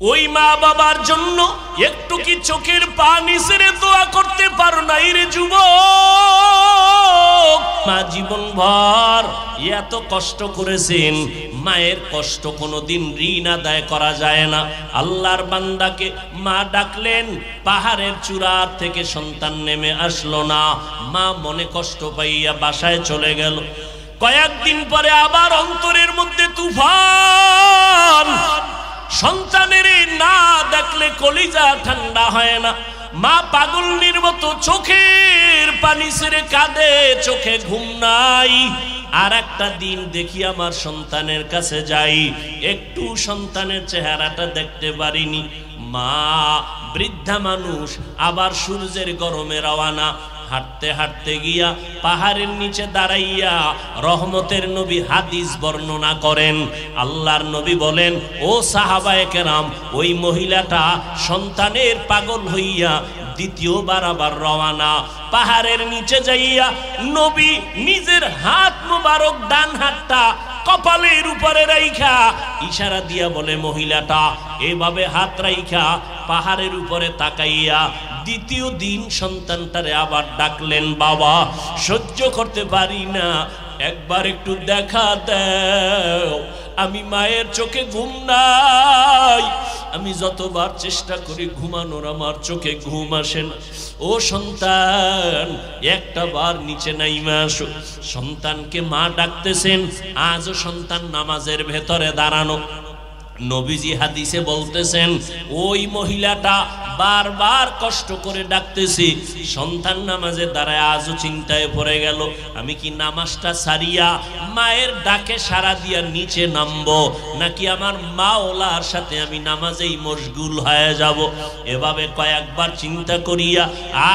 ওই মা বাবার জন্য একটু কি চোখের পানি ছেড়ে দোয়া করতে পারো না রে যুবক? মা জীবনভর এত কষ্ট করেছেন, মায়ের কষ্ট কোনোদিন ঋণ আদায় করা যায় না। আল্লাহর বান্দাকে মা ডাকলেন, পাহাড়ের চূড়া থেকে সন্তান নেমে আসলো না, মা মনে কষ্ট পাইয়া বাসায় চলে গেল। কয়েকদিন পরে আবার অন্তরের মধ্যে তুফান, সন্তানের না দেখলে কলিজা ঠান্ডা হয় না। মা পাগলনির মতো চোখের পানি ছেড়ে কাঁদে, চোখে ঘুম নাই। আর একটা দিন দেখি আমার সন্তানের কাছে যাই, একটু সন্তানের চেহারাটা দেখতে পারিনি। মা বৃদ্ধা মানুষ, আবার সূর্যের গরমে রওয়ানা। হাঁটতে হাঁটতে গিয়া পাহাড়ের নিচে দাঁড়াইয়া রহমতের নবী হাদিস বর্ণনা করেন। আল্লাহর নবী বলেন, ও সাহাবায়ে কেরাম, ওই মহিলাটা সন্তানের পাগল হইয়া দ্বিতীয়বার আবার রওয়ানা। পাহাড়ের নিচে যাইয়া নবী নিজের হাত মোবারক, ডান হাতটা কপালের উপরে রাইখা ইশারা দিয়া বলে, মহিলাটা এভাবে হাত রাইখা পাহাড়ের উপরে তাকাইয়া দ্বিতীয় দিন সন্তানটারে আবার ডাকলেন, বাবা সহ্য করতে পারি না, একবার একটু দেখা দাও। আমি মায়ের চোখে ঘুম নাই, আমি যতবার চেষ্টা করি ঘুমানোর আমার চোখে ঘুম আসে না। ও সন্তান, একটা বার নিচে নাইমা আসো। সন্তানকে মা ডাকতেছেন, আজও সন্তান নামাজের ভেতরে দাঁড়ানো। নবীজি হাদিসে বলতেছেন, ওই মহিলাটা বারবার কষ্ট করে ডাকতেছি, সন্তান নামাজে দাঁড়ায় আজও চিন্তায় পড়ে গেল, আমি কি নামাজটা সারিয়া মায়ের ডাকে সাড়া দিয়া নিচে নামবো, নাকি আমার মাওলার সাথে আমি নামাজেই মশগুল হয়ে যাব। এভাবে কয়েকবার চিন্তা করিয়া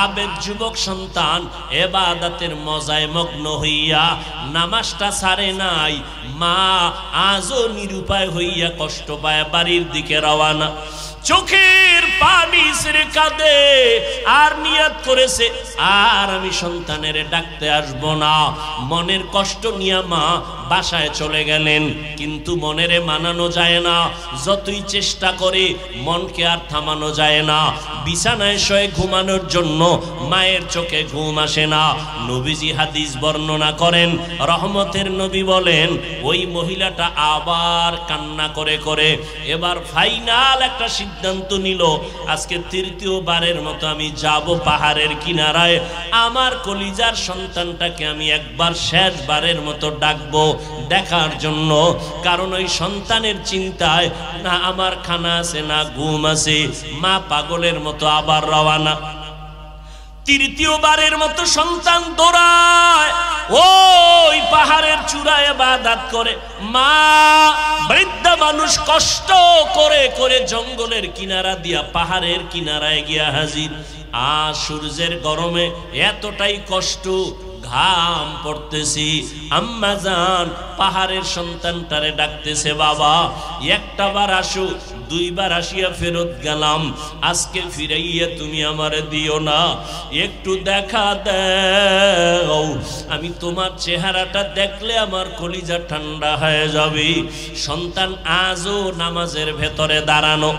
আবেগ যুবক সন্তান ইবাদতের মজায় মগ্ন হইয়া নামাজটা সারে নাই। মা আজও নিরুপায় হইয়া কষ্ট পায় বাড়ির দিকে রওয়ানা। চোখের পানি ছেড়ে কাঁদে, আর নিয়ত করেছে আর আমি সন্তানের ডাকতে আসবো না। মনের কষ্ট নিয়ে মা বাসায় চলে গেলেন, কিন্তু মনেরে মানানো যায় না। যতই চেষ্টা করে মনকে আর থামানো যায় না। বিছানায় শয়ে ঘুমানোর জন্য মায়ের চোখে ঘুম আসে না। নবীজি হাদিস বর্ণনা করেন, রহমতের নবী বলেন, ওই মহিলাটা আবার কান্না করে করে এবার ফাইনাল একটা সিদ্ধান্ত নিল, আজকে তৃতীয়বারের মতো আমি যাব পাহাড়ের কিনারায়, আমার কলিজার সন্তানটাকে আমি একবার শেষবারের মতো ডাকবো দেখার জন্য। কারণ ওই সন্তানের চিন্তায় না আমার খানা আছে না ঘুম আছে। মা পাগলের মতো আবার রওয়ানা। তৃতীয়বারের মতো সন্তান দৌড়ায় ওই পাহাড়ের চূড়ায় ইবাদত করে। মা বৃদ্ধা মানুষ কষ্ট করে করে জঙ্গলের কিনারা দিয়া পাহাড়ের কিনারায় গিয়া হাজির। আর সূর্যের গরমে এতটাই কষ্ট, ঘাম পড়তেছি। আম্মা জান পাহাড়ের সন্তানটারে ডাকতেছে, বাবা একটা বার আসো। দুইবার আসিয়া ফেরত গেলাম, আজকে ফিরাইয়া তুমি আমারে দিও না, একটু দেখা দাও। আমি তোমার চেহারাটা দেখলে আমার কলিজা ঠান্ডা হয়ে যাবে। সন্তান আজও নামাজের ভেতরে দাঁড়ানো,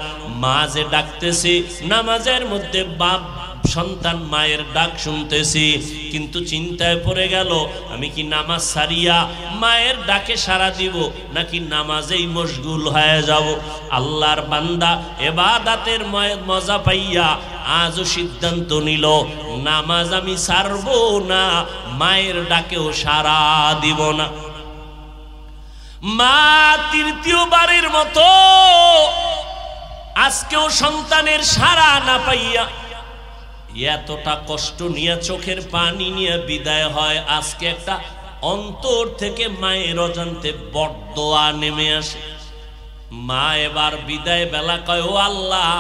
মা যে ডাকতেছে নামাজের মধ্যে, বাপ সন্তান মায়ের ডাক শুনতেছি, কিন্তু চিন্তায় পড়ে গেল, আমি কি নামাজ সারিয়া মায়ের ডাকে সাড়া দিব, নাকি নামাজেই মশগুল হয়ে যাব। আল্লাহর বান্দা ইবাদতের মজা পাইয়া আজও সিদ্ধান্ত নিল, নামাজ আমি ছাড়বো না, মায়ের ডাকেও সাড়া দিব না। মা তৃতীয়বারের মতো আজকেও সন্তানের সাড়া না পাইয়া এতটা কষ্ট নিয়ে চোখের পানি নিয়ে বিদায় হয়। আজকে একটা অন্তর থেকে মায়ের অজান্তে বড়দোয়া নেমে আসে। মা এবার বিদায় বেলা কয়, ও আল্লাহ,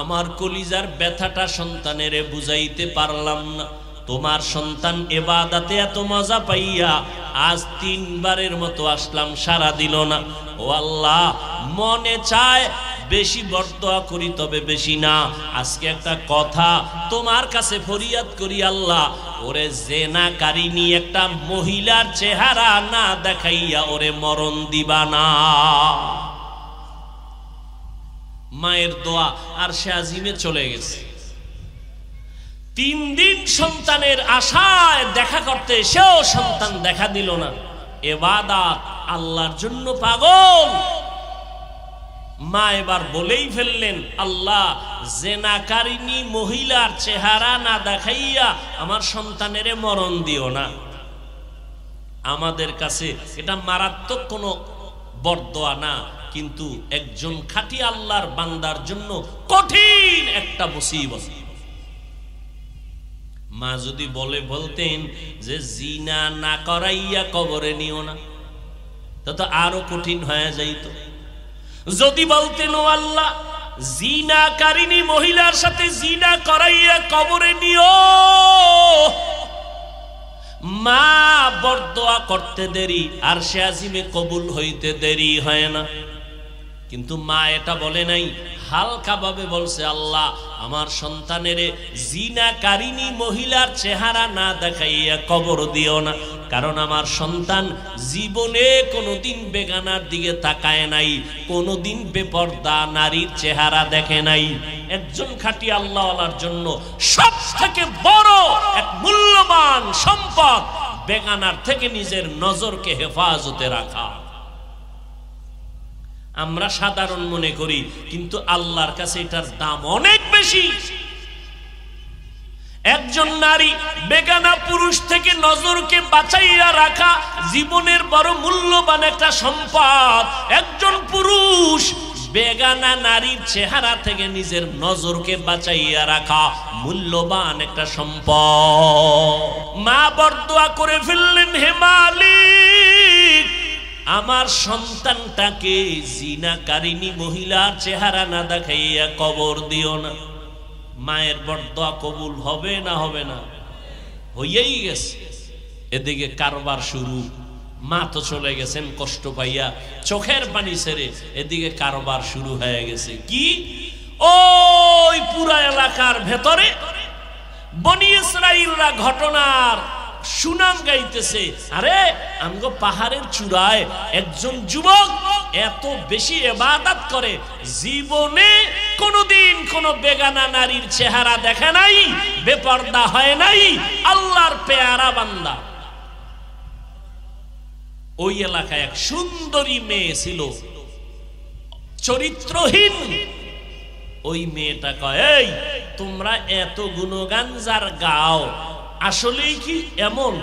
আমার কলিজার ব্যথাটা সন্তানেরে বুঝাইতে পারলাম না। তোমার সন্তান ইবাদতে এত মজা পাইয়া আজ তিনবারের মতো আসলাম, সারা দিল না। ও আল্লাহ, মনে চায় বেশি বরদোয়া করি, তবে বেশি না। আজকে একটা কথা তোমার কাছে ফরিয়াদ করি, আল্লাহ, ওরে জেনাকারিনী একটা মহিলার চেহারা না দেখাইয়া ওরে মরণ দিবা না। মায়ের দোয়া আরশে আজিমে চলে গেছে। 3 দিন সন্তানের আশায় দেখা করতে, সেও সন্তান দেখা দিল না। ইবাদত আল্লাহর জন্য পাগল। মা এবার বলেই ফেললেন, আল্লাহ, জেনাকারিনী মহিলার চেহারা না দেখাইয়া আমার সন্তানের মরণ দিও না। আমাদের কাছে এটা মারাত্মক কোনো বরদোয়া না, কিন্তু একজন খাঁটি আল্লাহর বান্দার জন্য কঠিন একটা মুসিবত। মা যদি বলতেন যে জিনা না করাইয়া কবরে নিও না, তো আরো কঠিন হয়ে যাইত। যদি বলতেন, ও আল্লাহ, জিনাকারিনী মহিলার সাথে জিনা করাইয়া কবরে নিও, মা বরদোয়া করতে দেরি, আরশে আজিমে কবুল হইতে দেরি হয় না। কিন্তু মা এটা বলে নাই, হালকা ভাবে বলছে, আল্লাহ, আমার সন্তানের জিনাকারিনী মহিলার চেহারা না দেখাইয়া কবর দিও না, কারণ আমার সন্তান জীবনে কোনোদিন বেগানার দিকে তাকায় নাই, কোনোদিন বেপর্দা নারীর চেহারা দেখে নাই। একজন খাঁটি আল্লাহওয়ালার জন্য সব থেকে বড় এক মূল্যবান সম্পদ বেগানার থেকে নিজের নজরকে হেফাজতে রাখা। আমরা সাধারণ মনে করি, কিন্তু আল্লাহর কাছে এটার দাম অনেক বেশি। একজন নারী বেগানা পুরুষ থেকে নজরকে বাঁচাইয়া রাখা জীবনের বড় মূল্যবান একটা সম্পদ। একজন পুরুষ বেগানা নারীর চেহারা থেকে নিজের নজরকে বাঁচাইয়া রাখা মূল্যবান একটা সম্পদ। মা বরদোয়া করে ফেললেন, হে মালিক, আমার সন্তানটাকে জিনাকারিনী মহিলার চেহারা না দেখাইয়া কবর দিও না। মায়ের বরদোয়া কবুল হবে না হবে না? হইয়াই গেছে। এদিকে কারবার শুরু। মা তো চলে গেছেন কষ্ট পাইয়া, চোখের পানি ছেড়ে। এদিকে কারবার শুরু হয়ে গেছে। কি? ওই পুরা এলাকার ভেতরে বনি ইসরাইলরা ঘটনার সুনাম গাইতেছে। আরে আমগো পাহাড়ের চূড়ায় একজন যুবক এত বেশি ইবাদত করে, জীবনে কোনদিন কোন বেগানা নারীর চেহারা দেখে নাই, বেপর্দা হয় নাই, আল্লাহর পেয়ারা বান্দা। ওই এলাকায় এক সুন্দরী মেয়ে ছিল, চরিত্রহীন। ওই মেয়েটা কয়, এই তোমরা এত গুণগান যার গাও, আসলেই কি এমন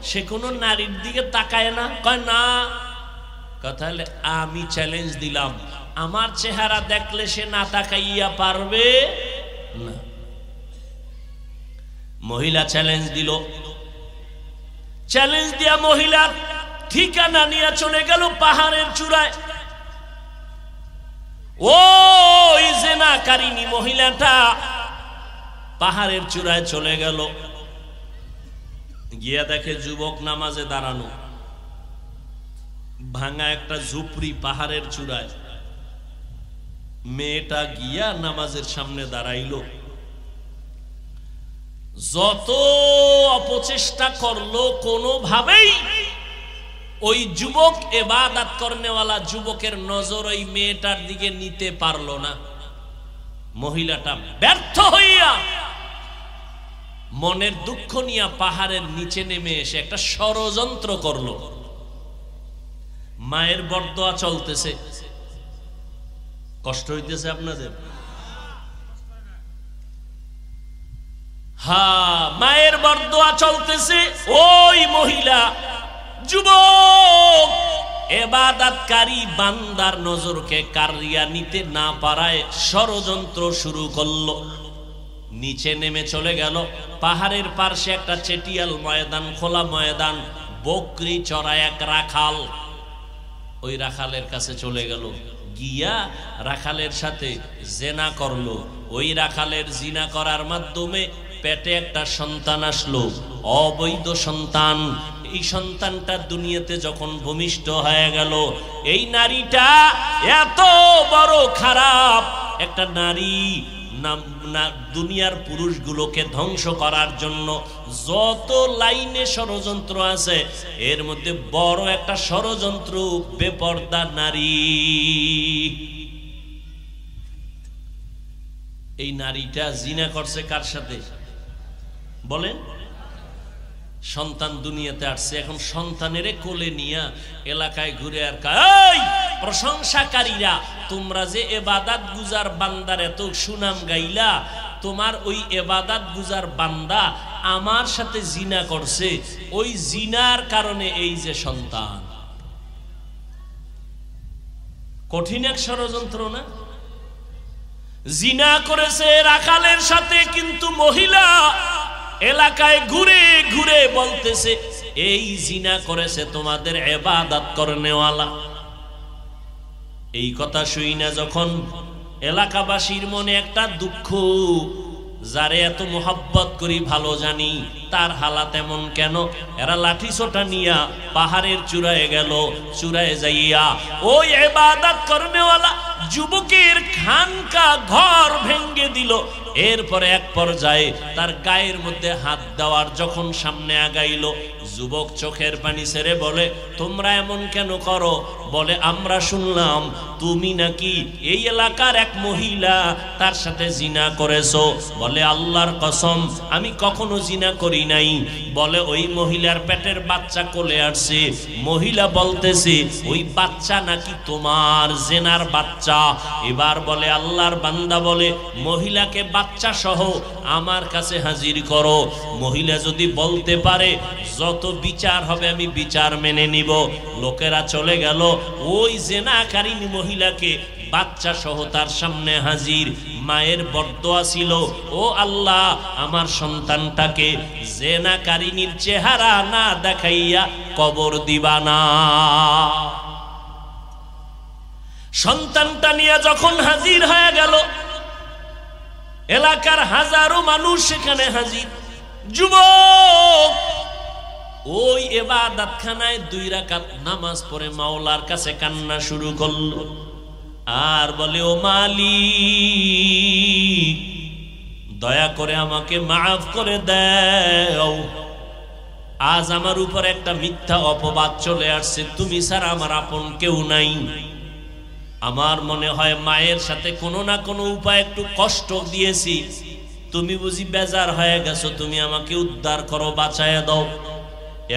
সে কোনো নারীর দিকে তাকায় না? কয় না। কথা হলে আমি চ্যালেঞ্জ দিলাম, আমার চেহারা দেখলে সে না তাকাইয়া পারবে না। মহিলা চ্যালেঞ্জ দিল। চ্যালেঞ্জ দিয়া মহিলা ঠিকানা নিয়ে চলে গেল পাহাড়ের চূড়ায়। ওই জিনাকারিনী মহিলাটা পাহাড়ের চূড়ায় চলে গেল। গিয়া দেখে যুবক নামাজে দাঁড়ানো, ভাঙা একটা ঝুপড়ি পাহাড়ের চূড়ায়। মেয়েটা গিয়া নামাজের সামনে দাঁড়াইল। যত অপচেষ্টা করলো, কোনোভাবেই ওই যুবক ইবাদত করনেওয়ালা যুবকের নজর ওই মেয়েটার দিকে নিতে পারলো না। মহিলাটা ব্যর্থ হইয়া মনের দুঃখ নিয়ে পাহাড়ের নিচে নেমে এসে একটা ষড়যন্ত্র করলো। মায়ের বরদোয়া চলতেছে। কষ্ট হইতেছে আপনাদের? হ্যাঁ, মায়ের বরদোয়া চলতেছে। ওই মহিলা যুবক ইবাদতকারী বান্দার নজরকে কারিয়া নিতে না পারায় ষড়যন্ত্র শুরু করলো। নিচে নেমে চলে গেল। পাহাড়ের পাশে একটা চেটিয়াল ময়দান, খোলা ময়দান, বকরি চড়ায় এক রাখাল। ওই রাখালের কাছে চলে গেল, গিয়া রাখালের সাথে জিনা করলো। ওই রাখালের জিনা করার মাধ্যমে পেটে একটা সন্তান আসলো, অবৈধ সন্তান। এই সন্তানটা দুনিয়াতে যখন ভূমিষ্ঠ হয়ে গেল, এই নারীটা এত বড় খারাপ একটা নারী, দুনিয়ার পুরুষগুলোকে ধ্বংস করার জন্য যত লাইনে ষড়যন্ত্র আছে, এর মধ্যে বড় একটা ষড়যন্ত্র বেপর্দা নারী। এই নারীটা জিনা করছে কার সাথে বলেন? সন্তান দুনিয়াতে আসছে, এখন সন্তানের কোলে নিয়া এলাকায় ঘুরে আর এই প্রশংসাকারীরা, তোমরা যে ইবাদত গুজার বান্দার এত সুনাম গাইলা, তোমার ওই ইবাদত গুজার বান্দা আমার সাথে জিনা করছে, ওই জিনার কারণে এই যে সন্তান। কঠিন এক ষড়যন্ত্র না? জিনা করেছে রাখালের সাথে, কিন্তু মহিলা এলাকায় ঘুরে ঘুরে বলতেছে এই জিনা করেছে তোমাদের ইবাদত করনেওয়ালা। এই কথা শুই না যখন এলাকাবাসীর মনে একটা দুঃখ, যারে এত মোহাব্বত করি ভালো জানি তার হালাত এমন কেন? এরা লাঠি ছোটা নিয়া পাহাড়ের চূড়ায় গেল, চূড়ায় যাইয়া ওই ইবাদত করনেওয়ালা যুবকের খানকা ঘর ভেঙ্গে দিল। এরপরে এক পর্যায়ে তার গায়ের মধ্যে হাত দেওয়ার যখন সামনে আগাইল, যুবক চোখের পানি ছেড়ে বলে তোমরা এমন কেন করো? বলে আমরা শুনলাম তুমি নাকি এই এলাকার এক মহিলা, তার সাথে জিনা করেছো। বলে আল্লাহর কসম আমি কখনো জিনা করি নাই। বলে ওই মহিলার পেটের বাচ্চা কোলে আসছে, মহিলা বলতেছে ওই বাচ্চা নাকি তোমার জেনার বাচ্চা। এবার বলে আল্লাহর বান্দা বলে মহিলাকে বাচ্চা সহ আমার কাছে হাজির করো। মহিলা যদি বলতে পারে যত বিচার হবে আমি বিচার মেনে নিব। লোকেরা চলে গেল, ওই জেনাকারিনী মহিলাকে বাচ্চা সহ তার সামনে হাজির। মায়ের বরদোয়া ছিল, ও আল্লাহ আমার সন্তানটাকে জেনাকারিনীর চেহারা না দেখাইয়া কবর দিবা না। সন্তানটা নিয়ে যখন হাজির হয়ে গেল, এলাকার হাজারো মানুষ সেখানে হাজির। যুবক ওই ইবাদতখানায় 2 রাকাত নামাজ পড়ে মাওলার কাছে কান্না শুরু করলো আর বলে ও মালিক দয়া করে আমাকে মাফ করে দাও। আজ আমার উপর একটা মিথ্যা অপবাদ চলে আসছে, তুমি ছাড়া আমার আপন কেউ নাই। আমার মনে হয় মায়ের সাথে কোনো না কোনো উপায় একটু কষ্ট দিয়েছি, তুমি বুঝি বেজার হয়ে গেছো, তুমি আমাকে উদ্ধার করো, বাঁচায়া দাও।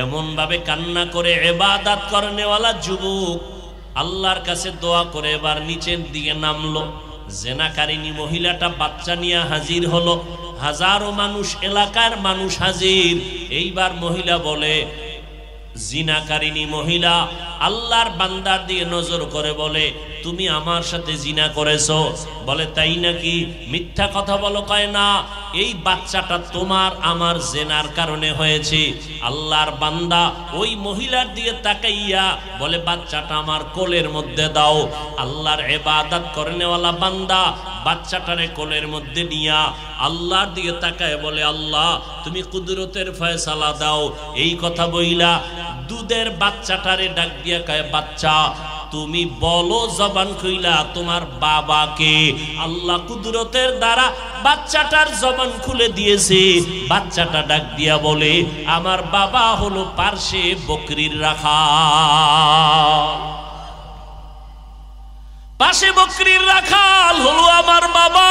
এমন ভাবে কান্না করে ইবাদত করনেওয়ালা যুবক আল্লাহর কাছে দোয়া করে এবার নিচের দিকে নামলো। জেনাকারিনী মহিলাটা বাচ্চা নিয়ে হাজির হলো, হাজারো মানুষ, এলাকার মানুষ হাজির। এইবার মহিলা বলে, জিনাকারিনী মহিলা আল্লাহর বান্দার দিয়ে নজর করে বলে তুমি আমার সাথে জিনা করেছো। বলে তাই নাকি? মিথ্যা কথা বলো। কয় না, এই বাচ্চাটা তোমার আমার জেনার কারণে হয়েছে। আল্লাহর বান্দা ওই মহিলার দিকে তাকাইয়া বলে বাচ্চাটা আমার কোলের মধ্যে দাও। আল্লাহর ইবাদত করনেওয়ালা বান্দা বাচ্চাটারে কোলের মধ্যে নিয়া আল্লাহর দিকে তাকায় বলে আল্লাহ তুমি কুদরতের ফয়সালা দাও। এই কথা বইলা দুধের বাচ্চাটারে ডাক দিয়া কয় বাচ্চা তুমি বলো জবান খুইলা তোমার বাবাকে। আল্লাহ কুদরতের দ্বারা বাচ্চাটার জবান খুলে দিয়েছে। বাচ্চাটা ডাক দিয়া বলে আমার বাবা হলো পার্শ্বে বকরির রাখাল, পাশে বকরির রাখাল হলো আমার বাবা।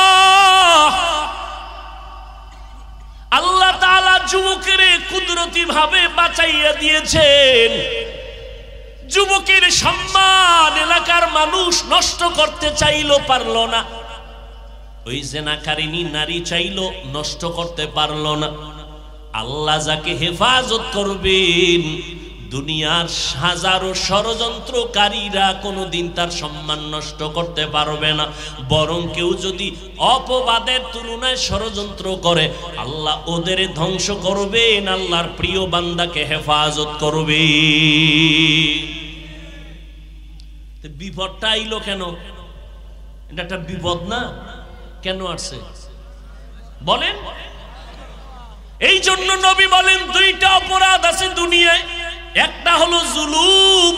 আল্লাহ তাআলা যুবকের কুদরতি ভাবে বাঁচাইয়া দিয়েছেন। যুবকের সম্মান এলাকার মানুষ নষ্ট করতে চাইলো, পারলো না। ওই জেনাকারিনী নারী চাইলো, নষ্ট করতে পারলো না। আল্লাহ যাকে হেফাজত করবেন, দুনিয়ার হাজারো ষড়যন্ত্রকারীরা কোনোদিন তার সম্মান নষ্ট করতে পারবে না। বরং কেউ যদি অপবাদের তুলনায় ষড়যন্ত্র করে, আল্লাহ ওদের ধ্বংস করবেন, আল্লাহর প্রিয় বান্দাকে হেফাজত করবে। বিপদটা আইলো কেন? এটা একটা বিপদ না? কেন আসছে বলেন? এই জন্য নবী বলেন 2টা অপরাধ আছে দুনিয়ায়। একটা হলো জুলুম,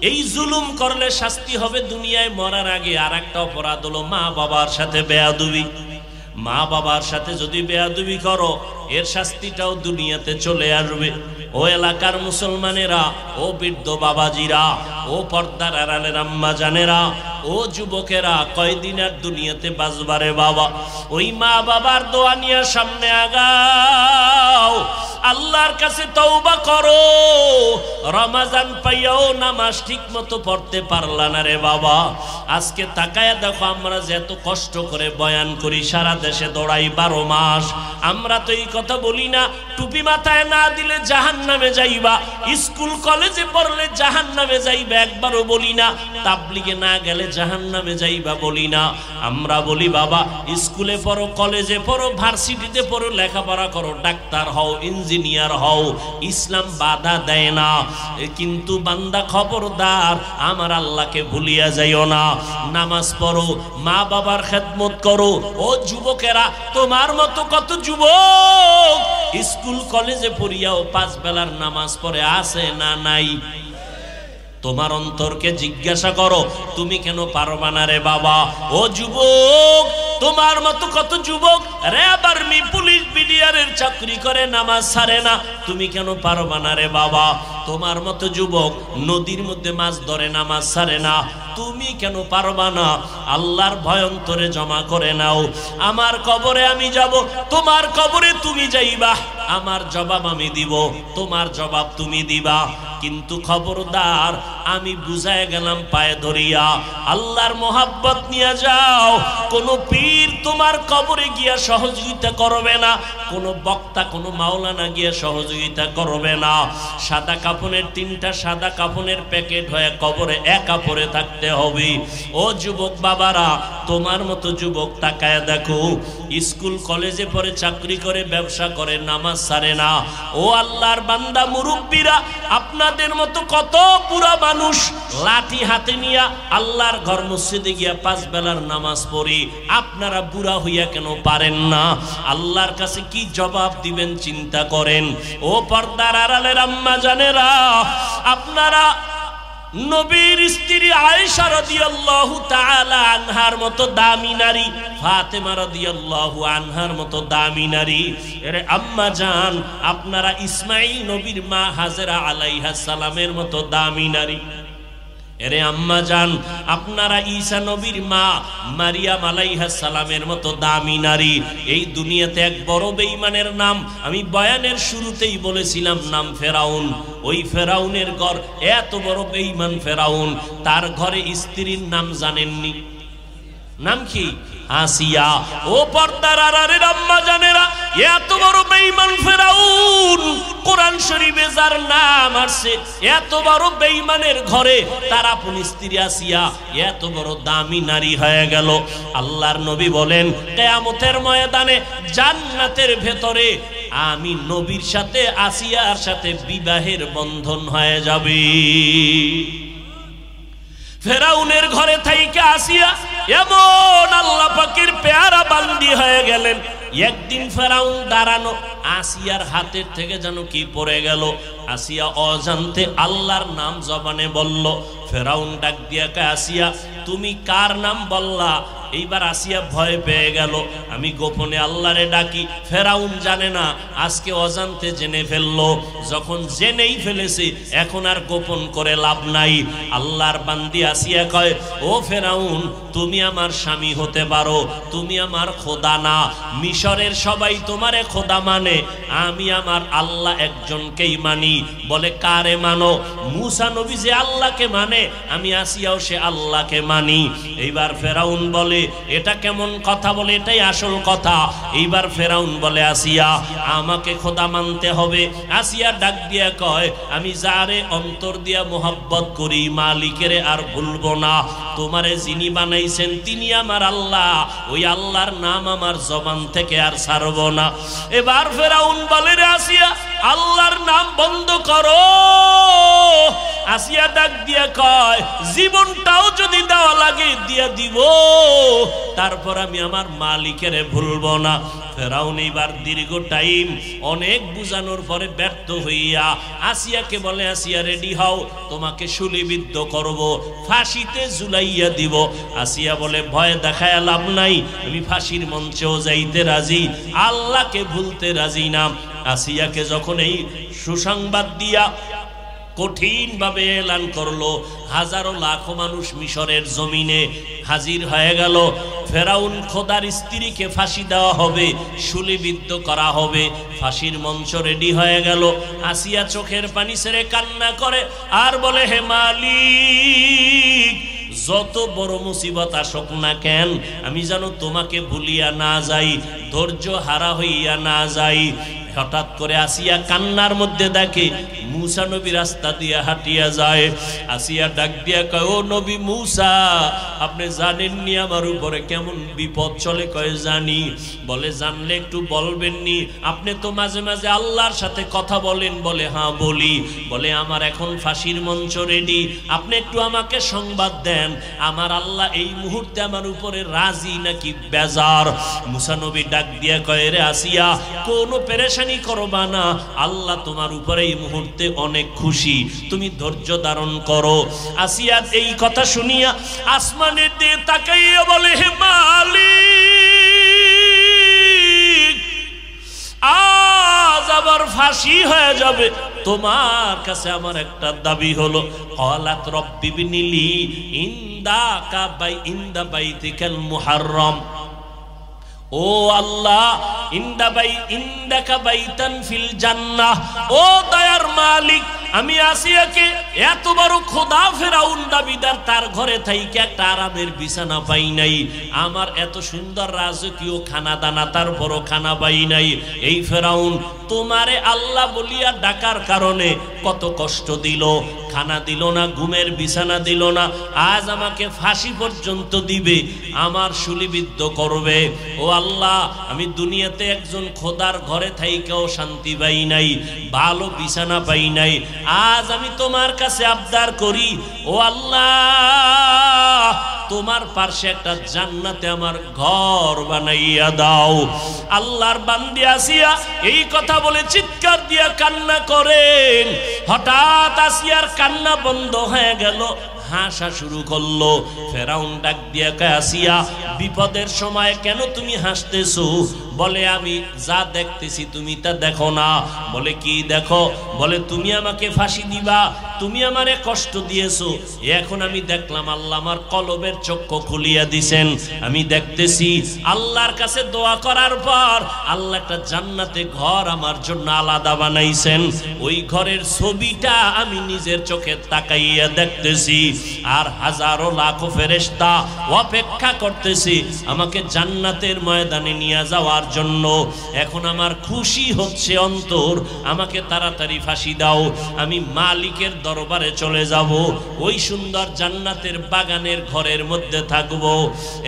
এই জুলুম করলে শাস্তি হবে দুনিয়ায় মরার আগে। আর একটা অপরাধ হলো মা বাবার সাথে বেয়াদবি। মা বাবার সাথে যদি বেয়াদবি করো, এর শাস্তিটাও দুনিয়াতে চলে আসবে। ও এলাকার মুসলমানেরা, ও বৃদ্ধ বাবাজিরা, ও পর্দার আড়ালের আম্মা জানেরা, ও যুবকেরা, কয়দিন আর দুনিয়াতে বাঁচবারে বাবা? ওই মা বাবার দোয়া নিয়ে সামনে আগাও, আল্লাহর কাছে তওবা করো। রমজান পাইয়াও নামাজ ঠিক মতো পড়তে পারলা না রে বাবা। আজকে তাকায়া দেখো, আমরা যে এত কষ্ট করে বয়ান করি, সারা দেশে দৌড়াই 12 মাস, আমরা তো এই কথা বলি না টুপি মাথায় না দিলে জাহান্নামে যাইবা, স্কুল কলেজে পড়লে জাহান্নামে যাইবা, একবারও বলি না তাবলিগে না গেলে জাহান্নামে যাইবা, বলি না। আমরা বলি বাবা স্কুলে পড়ো, কলেজে পড়ো, ভার্সিটিতে পড়ো, লেখাপড়া করো, ডাক্তার হও, ইঞ্জিনিয়ার হও, ইসলাম বাধা দেয় না। কিন্তু বান্দা খবরদার আমার আল্লাহকে ভুলিয়া যাইও না। নামাজ পড়ো, মা বাবার খেদমত করো। ও যুবকেরা, তোমার মতো কত যুবক স্কুল কলেজে পড়িয়াও 5 বেলার নামাজ পড়ে আছে না নাই? তোমার অন্তরকে জিজ্ঞাসা করো, তুমি কেন পারবা না রে বাবা? ও যুবক, তোমার মতো কত যুবক র্যাব, আর্মি, পুলিশ, বিডিআরের চাকরি করে নামাজ ছাড়ে না, তুমি কেন পারবা না রে বাবা? তোমার মতো যুবক নদীর মধ্যে মাছ ধরে নামাজ ছাড়ে না, তুমি কেন পারবা না? আল্লাহর ভয় অন্তরে জমা করে নাও। আমার কবরে আমি যাব, তোমার কবরে তুমি যাইবা, আমার জবাব আমি দিব, তোমার জবাব তুমি দিবা। কিন্তু খবরদার, আমি বুঝায় গেলাম পায়ে ধরিয়া, আল্লাহর মোহাব্বত নিয়ে যাও। কোনো পীর তোমার কবরে গিয়া সহযোগিতা করবে না, কোনো বক্তা, কোনো মাওলানা গিয়া সহযোগিতা করবে না। সাদা কাফনের 3টা সাদা কাফনের প্যাকেট হয়ে কবরে একা পড়ে থাকতে হবে। ও যুবক বাবারা, তোমার মতো যুবক তাকায় দেখো, স্কুল কলেজে পড়ে, চাকরি করে, ব্যবসা করে, নামাজ ছাড়ে না। ও আল্লাহর বান্দা মুরব্বীরা, আপনাদের মতো কত পুরা মানুষ লাঠি হাতে নিয়া আল্লাহর ঘর মসজিদে গিয়া 5 বেলার নামাজ পড়ি, আপনারা বুড়া হইয়া কেন পারেন না? আল্লাহর কাছে কি জবাব দিবেন চিন্তা করেন। ও পর্দার আড়ালের আম্মা জানেরা, আপনারা নবীর স্ত্রী আয়েশা রাদিয়াল্লাহু তাআলা আনহার মতো দামি নারী, ফাতেমা রাদিয়াল্লাহু আনহার মতো দামি নারী, এরে আম্মা জান, আপনারা ইসমাঈল নবীর মা হাজেরা আলাইহিস সালামের মতো দামি নারী, এরে আম্মা জান, আপনারা ঈসা নবীর মা মারিয়াম আলাইহিস সালামের মতো দামি নারী। এই দুনিয়াতে এক বড় বেঈমানের নাম আমি বয়ানের শুরুতেই বলেছিলাম, নাম ফেরাউন। ওই ফেরাউনের ঘর এত বড় বেঈমান ফেরাউন, তার ঘরে স্ত্রীর নাম জানেননি? নাম কি? আসিয়া। ও পর্দার আড়ালের আম্মা জানেরা, এত বড় বেঈমান ফেরাউন, কোরআন শরীফে যার নাম আসছে, এত বড় বেঈমানের ঘরে তার আপন স্ত্রী আসিয়া এত বড় দামি নারী হয়ে গেল। আল্লাহর নবী বলেন, কিয়ামতের ময়দানে জান্নাতের ভেতরে আমি নবীর সাথে আসিয়ার সাথে বিবাহের বন্ধন হয়ে যাবে। ফেরাউনের ঘরে থাইকা আসিয়া এমন আল্লাহ পাকের পেয়ারা বান্দি হয়ে গেলেন। একদিন ফেরাউন দাঁড়ানো, আসিয়ার হাতের থেকে যেন কি পড়ে গেল, আসিয়া অজান্তে আল্লাহর নাম জবানে বলল। ফেরাউন ডাক দিয়া কয়, আসিয়া তুমি কার নাম বললা? এইবার আসিয়া ভয় পেয়ে গেল, আমি গোপনে আল্লাহরে ডাকি। ফেরাউন জানে না, আজকে অজান্তে জেনে ফেললো। যখন জেনেই ফেলেছে, এখন আর গোপন করে লাভ নাই। আল্লাহর বান্দি আসিয়া কয়, ও ফেরাউন, তুমি আমার স্বামী হতে পারো, তুমি আমার খোদা না। মিশরের সবাই তোমারে খোদা মানে, আমি আমার আল্লাহ একজনকেই মানি। বলে, কারে মানো? মুসা নবী যে আল্লাহকে মানে, আমি আসিয়াও সে আল্লাহকে মানি। এইবার ফেরাউন বলে, এটা কেমন কথা? বলে, এটাই আসল কথা। এইবার ফেরাউন বলে, আসিয়া আমাকে খোদা মানতে হবে। আসিয়া ডাক দিয়া কয়, আমি যারে অন্তর দিয়া মোহাব্বত করি, মালিকেরে আর ভুলবো না। তোমারে যিনি বানাইছেন তিনি আমার আল্লাহ, ওই আল্লাহর নাম আমার জবান থেকে আর ছাড়বো না। এবার ফেরাউন বলে, রে আসিয়া, আল্লাহর নাম বন্ধ করো। আসিয়া ডাক দিয়া কয়, জীবনটাও যদি দেওয়া লাগে দিয়া দিব, তারপর আমি আমার মালিকের ভুলবো না। ফেরাউন এইবার দীর্ঘ টাইম অনেক বুঝানোর পরে ব্যর্থ হইয়া আসিয়াকে বলে, আসিয়া রেডি হও, তোমাকে শুলিবিদ্ধ করব, ফাঁসিতে ঝুলাইয়া দিব। আসিয়া বলে, ভয় দেখায় লাভ নাই, আমি ফাঁসির মঞ্চেও যাইতে রাজি, আল্লাহকে ভুলতে রাজি না। আসিয়াকে যখন এই সুসংবাদ দিয়া কঠিন ভাবে এলান করলো, হাজারো লাখো মানুষ মিশরের জমিনে হাজির হয়ে গেল। ফেরাউন খোদার স্ত্রীকে ফাঁসি দেওয়া হবে, শুলিবিদ্ধ করা হবে, ফাঁসির মঞ্চ রেডি হয়ে গেল। আসিয়া চোখের পানি ছেড়ে কান্না করে আর বলে, হে মালিক, যত বড় মুসিবত আসুক না কেন, আমি যেন তোমাকে ভুলিয়া না যাই, ধৈর্য হারা হইয়া না যাই। হঠাৎ করে আসিয়া কান্নার মধ্যে দেখে মুসা নবী রাস্তা দিয়ে হাঁটিয়া যায়। আসিয়া ডাক দিয়া কয়, ও নবী মুসা, আপনি জানেননি আমার উপরে কেমন বিপদ চলে? কয় জানি। বলে জানলে একটু বলবেননি? আপনি তো মাঝে মাঝে আল্লাহর সাথে কথা বলেন। বলে হ্যাঁ বলি। বলে আমার এখন ফাঁসির মঞ্চ রেডি, আপনি একটু আমাকে সংবাদ দেন, আমার আল্লাহ এই মুহূর্তে আমার উপরে রাজি নাকি বেজার? মুসা নবী ডাক দিয়া কয়, রে আসিয়া, কোনো পেরেশানি করবা না, আল্লাহ তোমার উপরে এই মুহূর্তে অনেক খুশি, তুমি ধৈর্য ধারণ করো। আসিয়া এই কথা শুনিয়া আসমানের দিকে তাকাইয়া বলে, হে মালিক, আজ আবার ফাঁসি হয়ে যাবে, তোমার কাছে আমার একটা দাবি হলো। ক্বালাত রব্বি বিনিলি ইনদা বাইতিকাল মুহাররম। ও আল্লাহ, ইন্দাকা বাইতান ফিল জান্নাহ, ও দয়ার মালিক, আমি আসিয়াকে এত বড় খোদা ফেরাউন দাবিদার, তার ঘরে থাইকে একটা আরামের বিছানা পাই নাই, আমার এত সুন্দর রাজকীয় খানা দানা তারপরও খানা পাই নাই। এই ফেরাউন তোমারে আল্লাহ বলিয়া ডাকার কারণে কত কষ্ট দিল, খানা দিল না, ঘুমের বিছানা দিল না, আজ আমাকে ফাঁসি পর্যন্ত দিবে, আমার শুলিবিদ্ধ করবে। ও আল্লাহ, আমি দুনিয়াতে একজন খোদার ঘরে থাইকেও শান্তি পাই নাই, ভালো বিছানা পাই নাই, আজ আমি তোমার কাছে আবদার করি, ও আল্লাহ, তোমার পাশে একটা জান্নাতে আমার ঘর বানাইয়া দাও। আল্লাহর বান্দি আসিয়া এই কথা বলে চিৎকার দিয়া কান্না করেন। হঠাৎ আসিয়ার কান্না বন্ধ হয়ে গেল, হাসা শুরু করলো। ফেরাউন ডাক দিয়া কয়, আসিয়া, বিপদের সময় কেন তুমি হাসতেছো? বলে আমি যা দেখতেছি তুমি তা দেখো না। বলে কি দেখো? বলে তুমি আমাকে ফাঁসি দিবা, তুমি আমারে কষ্ট দিয়েছো, এখন আমি দেখলাম আল্লাহ আমার কলবের চক্ষু খুলিয়া দিছেন, আমি দেখতেছি আল্লাহর কাছে দোয়া করার পর আল্লাহ একটা জান্নাতে ঘর আমার জন্য আলাদা বানাইছেন, ওই ঘরের ছবিটা আমি নিজের চোখে তাকাইয়া দেখতেছি, আর হাজারো লাখো ফেরেশতা অপেক্ষা করতেছি আমাকে জান্নাতের ময়দানে নিয়ে যাওয়ার জন্য। এখন আমার খুশি হচ্ছে অন্তর, আমাকে তাড়াতাড়ি ফাঁসি দাও, আমি মালিকের দরবারে চলে যাব, ওই সুন্দর জান্নাতের বাগানের ঘরের মধ্যে থাকব।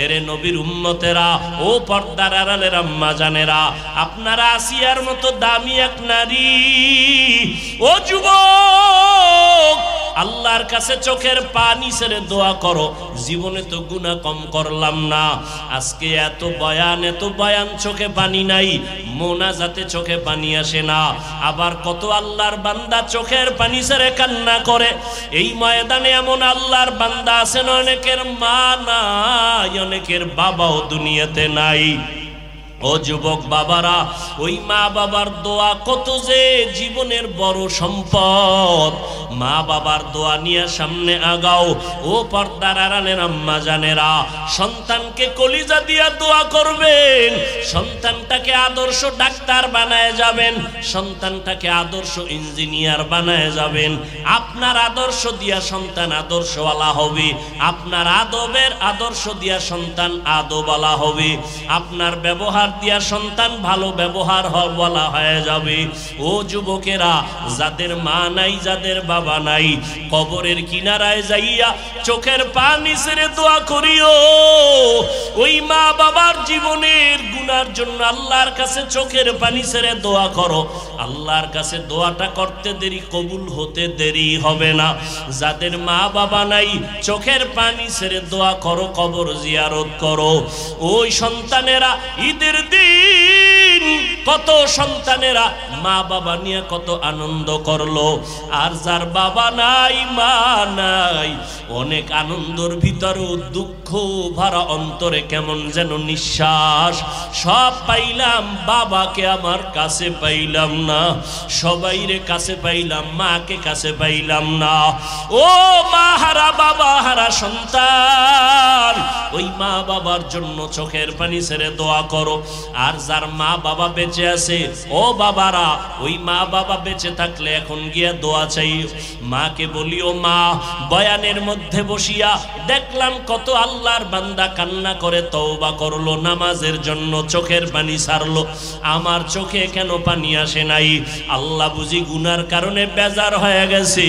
এরে নবীর উম্মতেরা, ও পর্দার আড়ালের আম্মা জানেরা, আপনারা আসিয়ার মতো দামি এক নারী, ও যুবক, আল্লাহর কাছে চোখের পানি ছেড়ে দোয়া করো। জীবনে তো গুনাহ কম করলাম না, আজকে এত বয়ান চোখে পানি নাই, মোনাজাতে চোখে পানি আসে না। আবার কত আল্লাহর বান্দা চোখের পানি ছেড়ে কান্না করে। এই ময়দানে এমন আল্লাহর বান্দা আছেন, অনেকের মা নাই, অনেকের বাবাও দুনিয়াতে নাই। ও যুবক বাবারা, ওই মা বাবার দোয়া কত যে জীবনের বড় সম্পদ। মা বাবার দোয়া নিয়ে সামনে আগাও। ও পর্দার আড়ালের আম্মা জানেরা, সন্তানকে কলিজা দিয়া দোয়া করবেন, সন্তানটাকে আদর্শ ডাক্তার বানায় যাবেন, সন্তানটাকে আদর্শ ইঞ্জিনিয়ার বানায় যাবেন। আপনার আদর্শ দিয়া সন্তান আদর্শওয়ালা হবে, আপনার আদবের আদর্শ দিয়া সন্তান আদবওয়ালা হবে, আপনার ব্যবহার দিয়া সন্তান ভালো ব্যবহার বলা হয়ে যাবে। ও যুবকেরা, যাদের মা নাই, যাদের বাবা নাই, কবরের কিনারায় যাইয়া চোখের পানি ছেড়ে দোয়া করিও। ওই মা বাবার জীবনের গুনার জন্য আল্লাহর কাছে চোখের পানি ছেড়ে দোয়া করো। আল্লাহর কাছে দোয়াটা করতে দেরি, কবুল হতে দেরি হবে না। যাদের মা বাবা নাই, চোখের পানি ছেড়ে দোয়া করো, কবর জিয়ারত করো। ওই সন্তানেরা ঈদের দিন দিন কত সন্তানেরা মা বাবা নিয়ে কত আনন্দ করলো, আর যার বাবা নাই মা নাই অনেক আনন্দের ভিতরেও দুঃখ ভরা অন্তরে কেমন যেন নিঃশ্বাস। সব পাইলাম, বাবাকে আমার কাছে পাইলাম না, সবাইরে কাছে পাইলাম, মাকে কাছে পাইলাম না। ও মা হারা বাবা হারা সন্তান, ওই মা বাবার জন্য চোখের পানি ছেড়ে দোয়া করো। আর যার মা বাবা বেঁচে আছে, ও বাবারা, ওই মা বাবা বেঁচে থাকলে এখন গিয়া দোয়া চাই। মাকে বলিও, মা বয়ানের মধ্যে বসিয়া দেখলাম কত আল্লাহর বান্দা কান্না করে তওবা করলো, নামাজের জন্য চোখের পানি ছাড়লো, আমার চোখে কেন পানি আসে নাই? আল্লাহ বুঝি গুনার কারণে বেজার হয়ে গেছে।